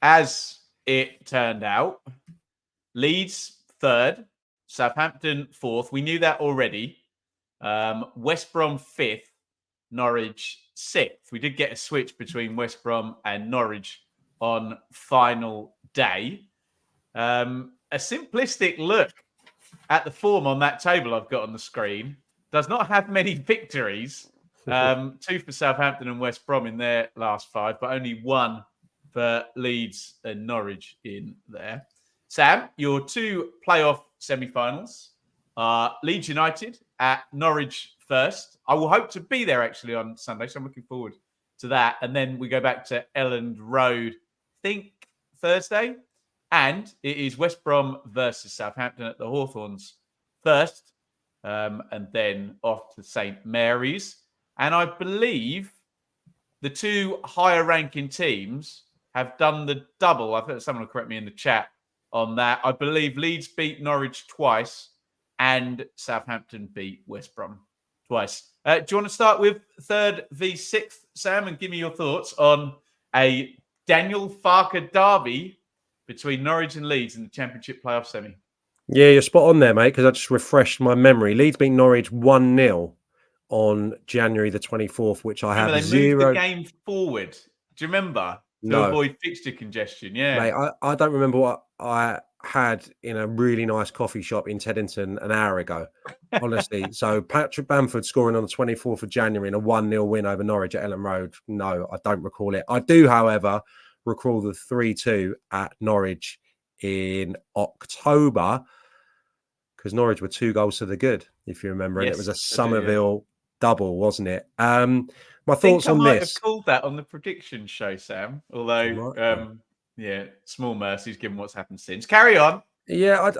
as it turned out, Leeds 3rd, Southampton 4th. We knew that already. West Brom 5th, Norwich 6th. We did get a switch between West Brom and Norwich on final day. A simplistic look at the form on that table I've got on the screen does not have many victories. 2 for Southampton and West Brom in their last 5, but only 1 for Leeds and Norwich in there. Sam, your 2 playoff semi-finals are Leeds United at Norwich first. I will hope to be there actually on Sunday, so I'm looking forward to that. And then we go back to Elland Road, I think Thursday. And it is West Brom versus Southampton at the Hawthorns first, and then off to St Mary's. And I believe the 2 higher ranking teams have done the double. I think someone will correct me in the chat on that. I believe Leeds beat Norwich twice and Southampton beat West Brom twice. Do you want to start with 3rd v 6th, Sam, and give me your thoughts on a Daniel Farker derby between Norwich and Leeds in the Championship playoff semi? Yeah, you're spot on there, mate, because I just refreshed my memory. Leeds beat Norwich 1-0 on January the 24th, which I have moved the game forward. Do you remember? To avoid fixture congestion, yeah. Mate, I don't remember what I had in a really nice coffee shop in Teddington an hour ago, honestly. So Patrick Bamford scoring on the 24th of January in a 1-0 win over Norwich at Elland Road. No, I don't recall it. I do, however, recall the 3-2 at Norwich in October, because Norwich were 2 goals to the good, if you remember. Yes, and it was a Somerville double, wasn't it? My thoughts on this. I might have called that on the prediction show, Sam. Although, small mercies given what's happened since. Carry on. Yeah,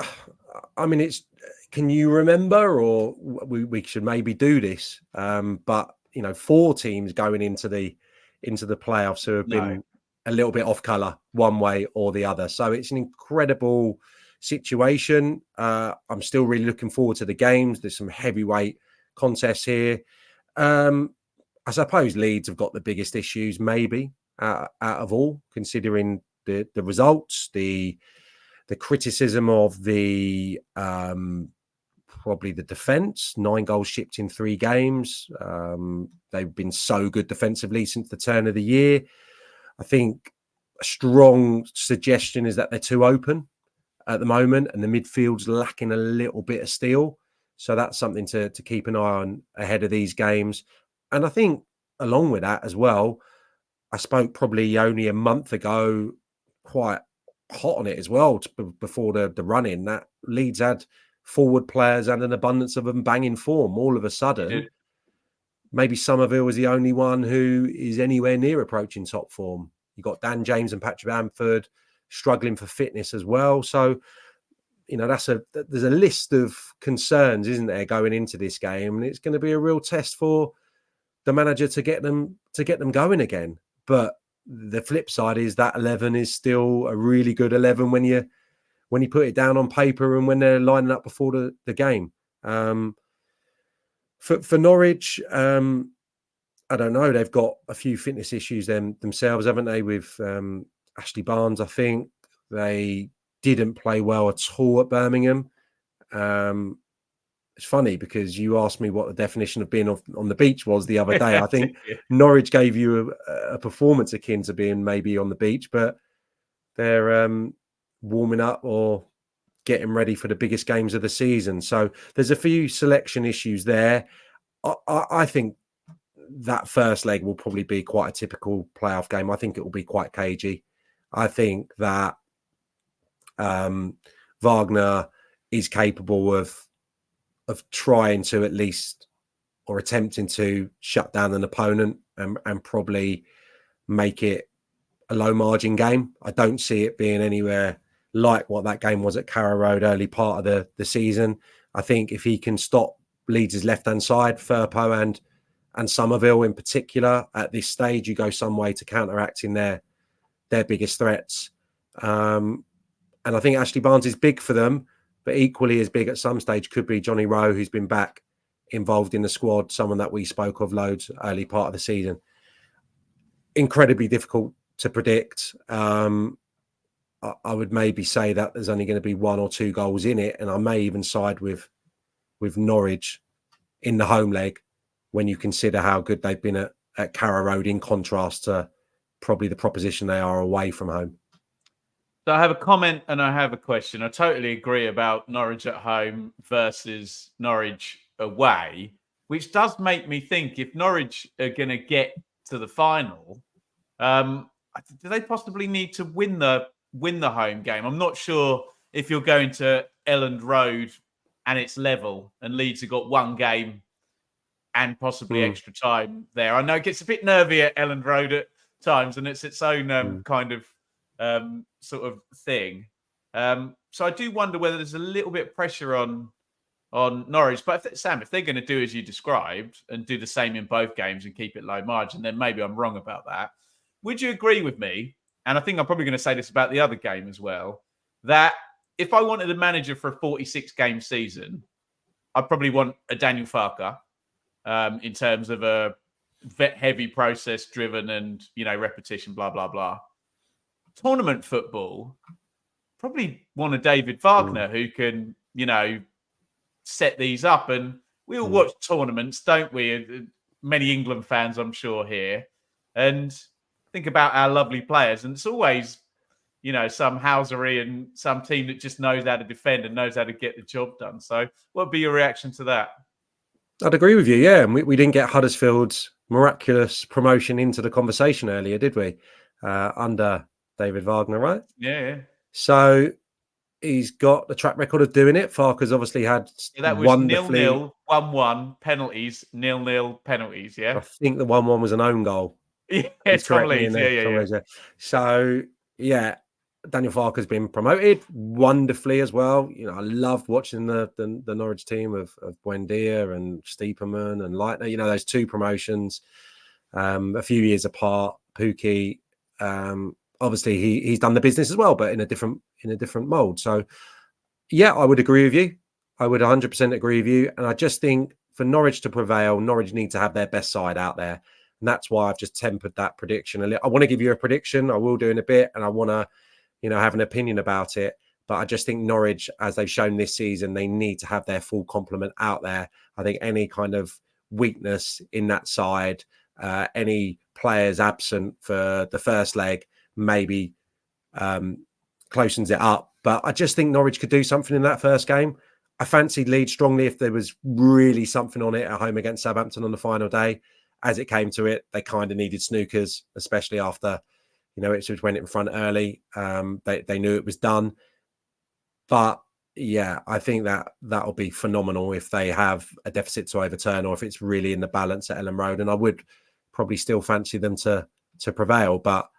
I mean, it's. Can you remember, or we should maybe do this? But 4 teams going into the playoffs who have been a little bit off colour one way or the other. So it's an incredible situation. I'm still really looking forward to the games. There's some heavyweight contests here. I suppose Leeds have got the biggest issues, maybe out of all, considering the results, the criticism of the probably the defence. 9 goals shipped in 3 games. They've been so good defensively since the turn of the year. I think a strong suggestion is that they're too open at the moment, and the midfield's lacking a little bit of steel. So that's something to keep an eye on ahead of these games. And I think along with that as well, I spoke probably only a month ago, quite hot on it as well, before the run-in, that Leeds had forward players and an abundance of them banging form. All of a sudden, maybe Somerville was the only one who is anywhere near approaching top form. You got Dan James and Patrick Bamford struggling for fitness as well. So, there's a list of concerns, isn't there, going into this game, and it's going to be a real test for the manager to get them going again. But the flip side is that 11 is still a really good 11 when you put it down on paper and when they're lining up before the game. For Norwich, I don't know. They've got a few fitness issues themselves, haven't they? With Ashley Barnes, I think they didn't play well at all at Birmingham. It's funny because you asked me what the definition of being on the beach was the other day. I think Norwich gave you a performance akin to being maybe on the beach, but they're warming up or getting ready for the biggest games of the season. So there's a few selection issues there. I think that first leg will probably be quite a typical playoff game. I think it will be quite cagey. I think that Wagner is capable of trying to at least, or attempting to, shut down an opponent and probably make it a low margin game. I don't see it being anywhere like what that game was at Carrow Road early part of the season. I think if he can stop Leeds' left-hand side, Firpo and Somerville in particular, at this stage, you go some way to counteracting their biggest threats. And I think Ashley Barnes is big for them, but equally as big at some stage could be Johnny Rowe, who's been back involved in the squad, someone that we spoke of loads early part of the season. Incredibly difficult to predict. I would maybe say that there's only going to be 1 or 2 goals in it, and I may even side with Norwich in the home leg when you consider how good they've been at Carrow Road, in contrast to probably the proposition they are away from home. So I have a comment and I have a question. I totally agree about Norwich at home versus Norwich away, which does make me think if Norwich are going to get to the final, do they possibly need to win the home game? I'm not sure if you're going to Elland Road and it's level, and Leeds have got one game and possibly extra time there. I know it gets a bit nervy at Elland Road at times, and it's its own kind of sort of thing. So I do wonder whether there's a little bit of pressure on Norwich. But Sam, if they're going to do as you described and do the same in both games and keep it low margin, then maybe I'm wrong about that. Would you agree with me? And I think I'm probably going to say this about the other game as well, that if I wanted a manager for a 46-game season, I'd probably want a Daniel Farker in terms of a heavy process-driven and, repetition, blah, blah, blah. Tournament football, probably want a David Wagner who can, set these up. And we all watch tournaments, don't we? Many England fans, I'm sure, here. And think about our lovely players. And it's always, some housery and some team that just knows how to defend and knows how to get the job done. So what would be your reaction to that? I'd agree with you, yeah. And we didn't get Huddersfield's miraculous promotion into the conversation earlier, did we? Under David Wagner, right? Yeah. So he's got the track record of doing it. Farker's obviously had that was wonderfully 0-0, 1-1, penalties, 0-0, penalties, yeah? I think the 1-1 was an own goal. Yeah, Tom Leeds, yeah. So, yeah, Daniel Farker's been promoted wonderfully as well. I loved watching the Norwich team of Buendia and Stiepermann and Leitner. Those 2 promotions, a few years apart. Pookie, obviously he's done the business as well, but in a different mold. So, yeah, I would agree with you. I would 100% agree with you. And I just think for Norwich to prevail, Norwich need to have their best side out there. And that's why I've just tempered that prediction a little. I want to give you a prediction. I will do in a bit. And I want to, have an opinion about it. But I just think Norwich, as they've shown this season, they need to have their full complement out there. I think any kind of weakness in that side, any players absent for the first leg, maybe closens it up. But I just think Norwich could do something in that first game. I fancied Leeds strongly if there was really something on it at home against Southampton on the final day. As it came to it, they kind of needed snookers, especially after, Ipswich went in front early. They knew it was done. But, yeah, I think that'll be phenomenal if they have a deficit to overturn or if it's really in the balance at Elland Road. And I would probably still fancy them to prevail. But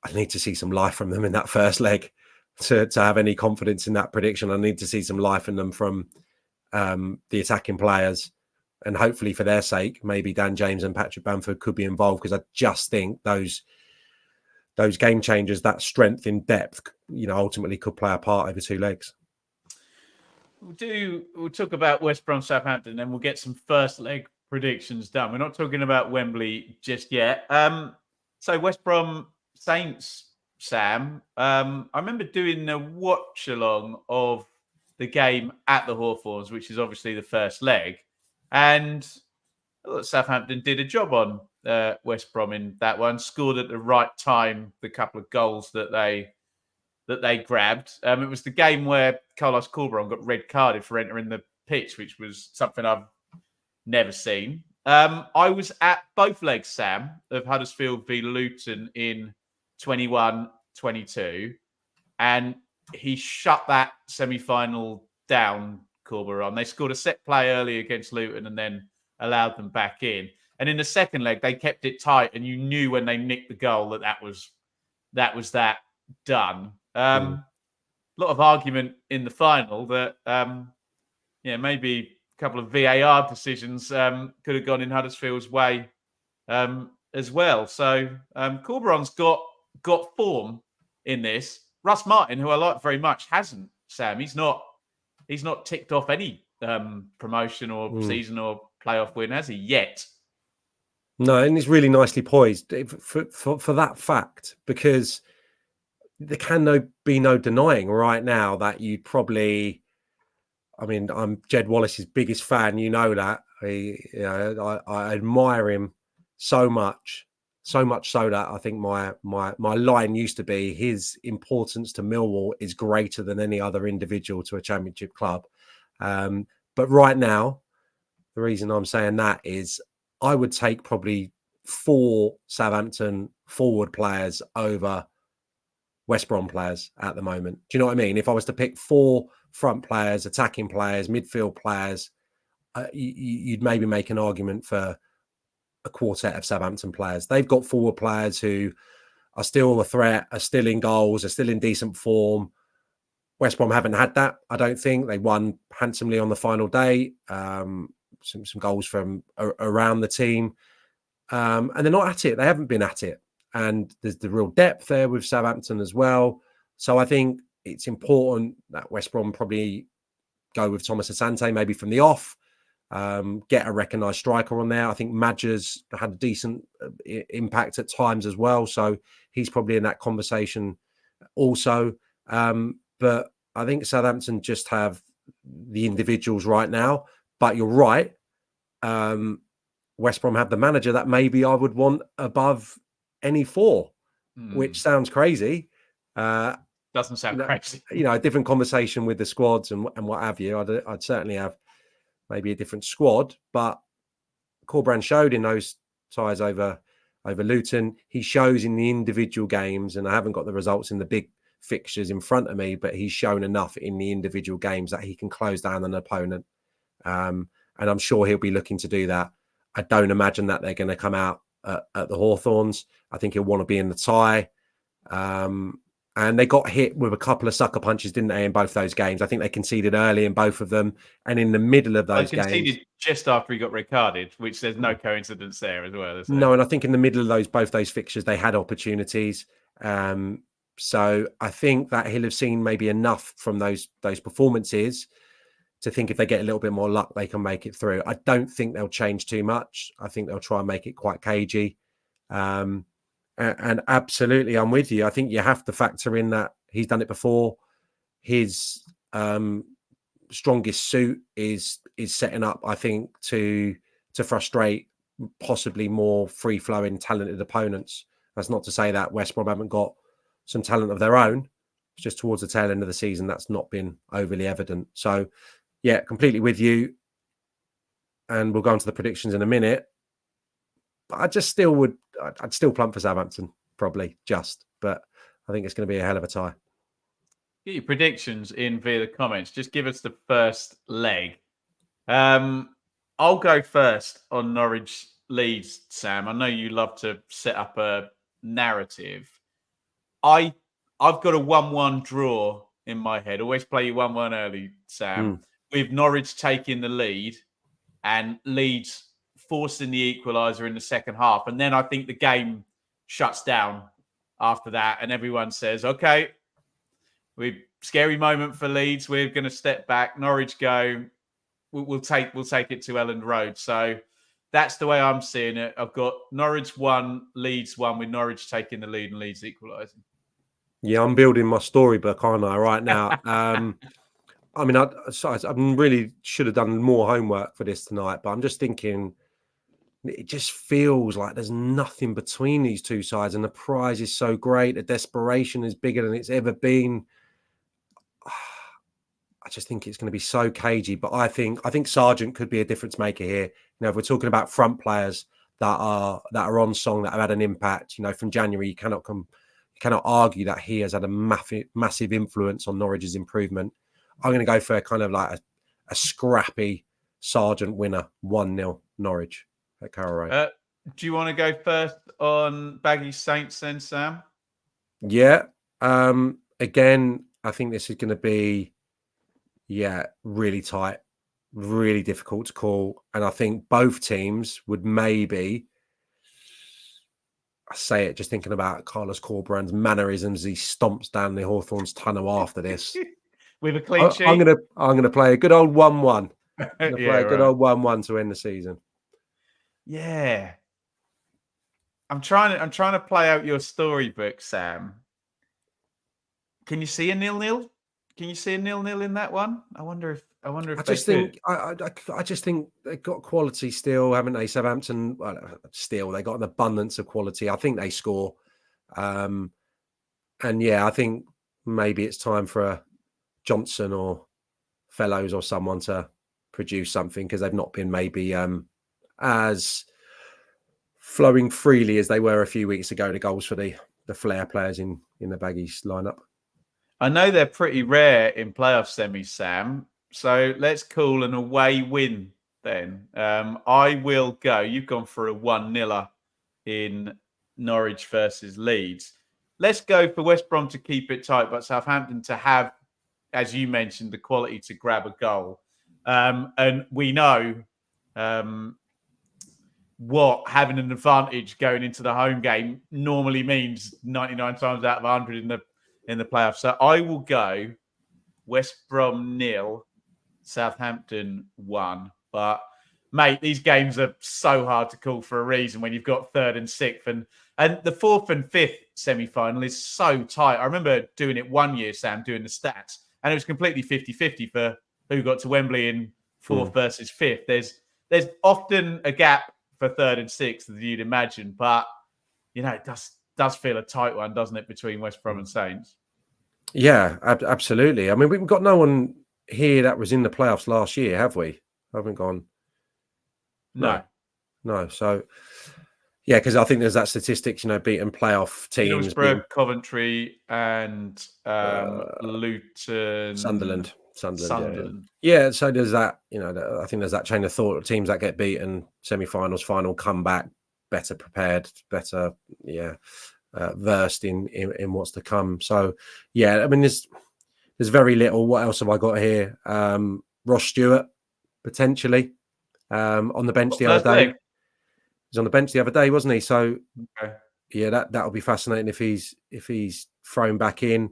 I need to see some life from them in that first leg to have any confidence in that prediction. I need to see some life in them from the attacking players. And hopefully for their sake, maybe Dan James and Patrick Bamford could be involved, because I just think those game changers, that strength in depth, ultimately could play a part over 2 legs. We'll talk about West Brom Southampton, and we'll get some first leg predictions done. We're not talking about Wembley just yet. So West Brom Saints, Sam. I remember doing a watch along of the game at the Hawthorns, which is obviously the first leg. And I thought Southampton did a job on West Brom in that one. Scored at the right time, the couple of goals that they grabbed. It was the game where Carlos Corberan got red carded for entering the pitch, which was something I've never seen. I was at both legs, Sam, of Huddersfield v Luton in 21-22, and he shut that semi-final down, Corberan. They scored a set play early against Luton and then allowed them back in. And in the second leg, they kept it tight, and you knew when they nicked the goal that was done. A lot of argument in the final that, maybe a couple of VAR decisions could have gone in Huddersfield's way as well. So Corberan's got form in this. Russ Martin, who I like very much, hasn't, Sam. He's not ticked off any promotion or season or playoff win, has he, yet? No, and it's really nicely poised for that fact, because there can be no denying right now that you'd probably. I mean, I'm Jed Wallace's biggest fan. You know that. I admire him so much so that I think my line used to be his importance to Millwall is greater than any other individual to a Championship club. But right now, the reason I'm saying that is I would take probably 4 Southampton forward players over West Brom players at the moment. Do you know what I mean? If I was to pick 4 front players, attacking players, midfield players, you'd maybe make an argument for a quartet of Southampton players. They've got forward players who are still a threat, are still in goals, are still in decent form. West Brom haven't had that, I don't think. They won handsomely on the final day. Some goals from around the team. And they're not at it. They haven't been at it. And there's the real depth there with Southampton as well. So I think it's important that West Brom probably go with Thomas Asante, maybe from the off, get a recognised striker on there. I think Madger's had a decent impact at times as well. So he's probably in that conversation also. But I think Southampton just have the individuals right now. But you're right. West Brom have the manager that maybe I would want above any 4, which sounds crazy. Doesn't sound crazy. A different conversation with the squads and what have you. I'd certainly have maybe a different squad, but Corberán showed in those ties over Luton. He shows in the individual games, and I haven't got the results in the big fixtures in front of me, but he's shown enough in the individual games that he can close down an opponent. And I'm sure he'll be looking to do that. I don't imagine that they're going to come out at the Hawthorns. I think he'll want to be in the tie. And they got hit with a couple of sucker punches, didn't they, in both those games? I think they conceded early in both of them. And in the middle of those games... Conceded just after he got red carded, which there's no coincidence there as well, is there? No, and I think in the middle of both those fixtures, they had opportunities. So I think that he'll have seen maybe enough from those performances to think if they get a little bit more luck, they can make it through. I don't think they'll change too much. I think they'll try and make it quite cagey. And absolutely, I'm with you. I think you have to factor in that he's done it before. His strongest suit is setting up, I think, to frustrate possibly more free-flowing, talented opponents. That's not to say that West Brom haven't got some talent of their own. It's just towards the tail end of the season that's not been overly evident. So, yeah, completely with you. And we'll go on to the predictions in a minute. But I'd still plump for Southampton, probably, but I think it's going to be a hell of a tie. Get your predictions in via the comments. Just give us the first leg. I'll go first on Norwich Leeds, Sam. I know you love to set up a narrative. I've got a 1-1 draw in my head. Always play you 1-1 early, Sam. With Norwich taking the lead and Leeds forcing the equaliser in the second half. And then I think the game shuts down after that and everyone says, okay, scary moment for Leeds. We're going to step back. Norwich go. We'll take it to Elland Road. So that's the way I'm seeing it. I've got Norwich 1, Leeds 1, with Norwich taking the lead and Leeds equalising. Yeah, I'm building my storybook, aren't I, right now? I mean, I really should have done more homework for this tonight, but I'm just thinking it just feels like there's nothing between these two sides, and the prize is so great. The desperation is bigger than it's ever been. I just think it's going to be so cagey, but I think Sargent could be a difference maker here. If we're talking about front players that are on song, that have had an impact, from January, you cannot argue that he has had a massive influence on Norwich's improvement. I'm going to go for kind of like a scrappy Sargent winner, 1-0 Norwich at Carrow Road. Do you want to go first on Baggy Saints then, Sam? Yeah. Again, I think this is going to be, really tight, really difficult to call. And I think both teams would maybe, I say it just thinking about Carlos Corberán's mannerisms. He stomps down the Hawthorns tunnel after this. With a clean sheet? I'm going to play a good old 1-1. Good old 1-1 to end the season. Yeah. I'm trying to play out your storybook, Sam. Can you see a 0-0? Can you see a 0-0 in that one? I wonder if I just think I just think they've got quality still, haven't they? Southampton, well, still they got an abundance of quality. I think they score, and yeah, I think maybe it's time for a Johnson or Fellows or someone to produce something, because they've not been maybe as flowing freely as they were a few weeks ago. The goals for the flair players in the Baggies lineup. I know they're pretty rare in playoff semis, Sam. So let's call an away win then. I will go. You've gone for a 1-0 in Norwich versus Leeds. Let's go for West Brom to keep it tight, but Southampton to have, as you mentioned, the quality to grab a goal. And we know what having an advantage going into the home game normally means 99 times out of 100 in the playoffs. So I will go West Brom 0, Southampton 1. But mate, these games are so hard to call for a reason when you've got third and sixth, and the fourth and fifth semi-final is so tight. I remember doing it one year, Sam, doing the stats, and it was completely 50-50 for who got to Wembley in fourth versus fifth. There's often a gap for third and sixth, as you'd imagine, but you know, it does feel a tight one, doesn't it, between West Brom and Saints? Yeah, absolutely. I mean, we've got no one here that was in the playoffs last year, have we? I haven't gone. No. So, yeah, because I think there's that statistics, beating playoff teams. Middlesbrough, Coventry, and Luton. Sunderland. Yeah, so there's that, I think there's that chain of thought of teams that get beaten, semi-finals, final, come back, better prepared, better, versed in what's to come. So, yeah, I mean, there's very little. What else have I got here? Ross Stewart, potentially, on the bench the other day. He was on the bench the other day, wasn't he? So, okay. Yeah, that'll be fascinating if he's thrown back in.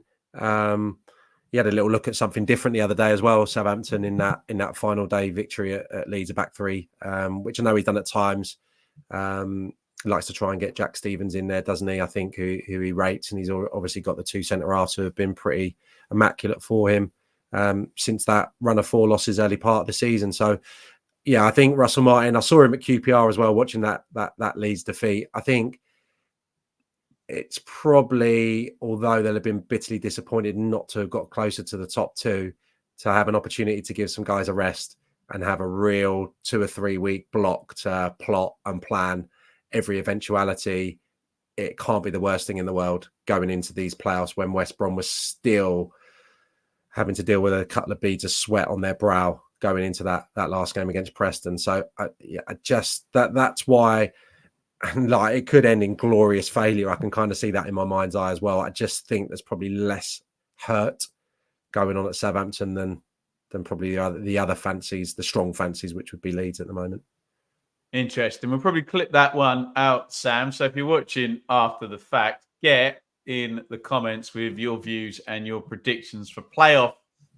He had a little look at something different the other day as well. Southampton in that final day victory at Leeds, a back three, which I know he's done at times. He likes to try and get Jack Stevens in there, doesn't he? I think who he rates, and he's obviously got the two centre halves who have been pretty immaculate for him since that run of 4 losses early part of the season. So, yeah, I think Russell Martin. I saw him at QPR as well, watching that Leeds defeat. I think it's probably, although they'll have been bitterly disappointed not to have got closer to the top 2, to have an opportunity to give some guys a rest and have a real 2 or 3 week block to plot and plan every eventuality. It can't be the worst thing in the world going into these playoffs when West Brom was still having to deal with a couple of beads of sweat on their brow going into that last game against Preston. So that's why, like, it could end in glorious failure. I can kind of see that in my mind's eye as well. I just think there's probably less hurt going on at Southampton than probably the other fancies, the strong fancies, which would be Leeds at the moment. Interesting. We'll probably clip that one out, Sam. So if you're watching after the fact, get in the comments with your views and your predictions for playoff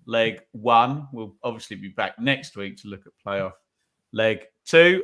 leg 1. We'll obviously be back next week to look at playoff leg 2.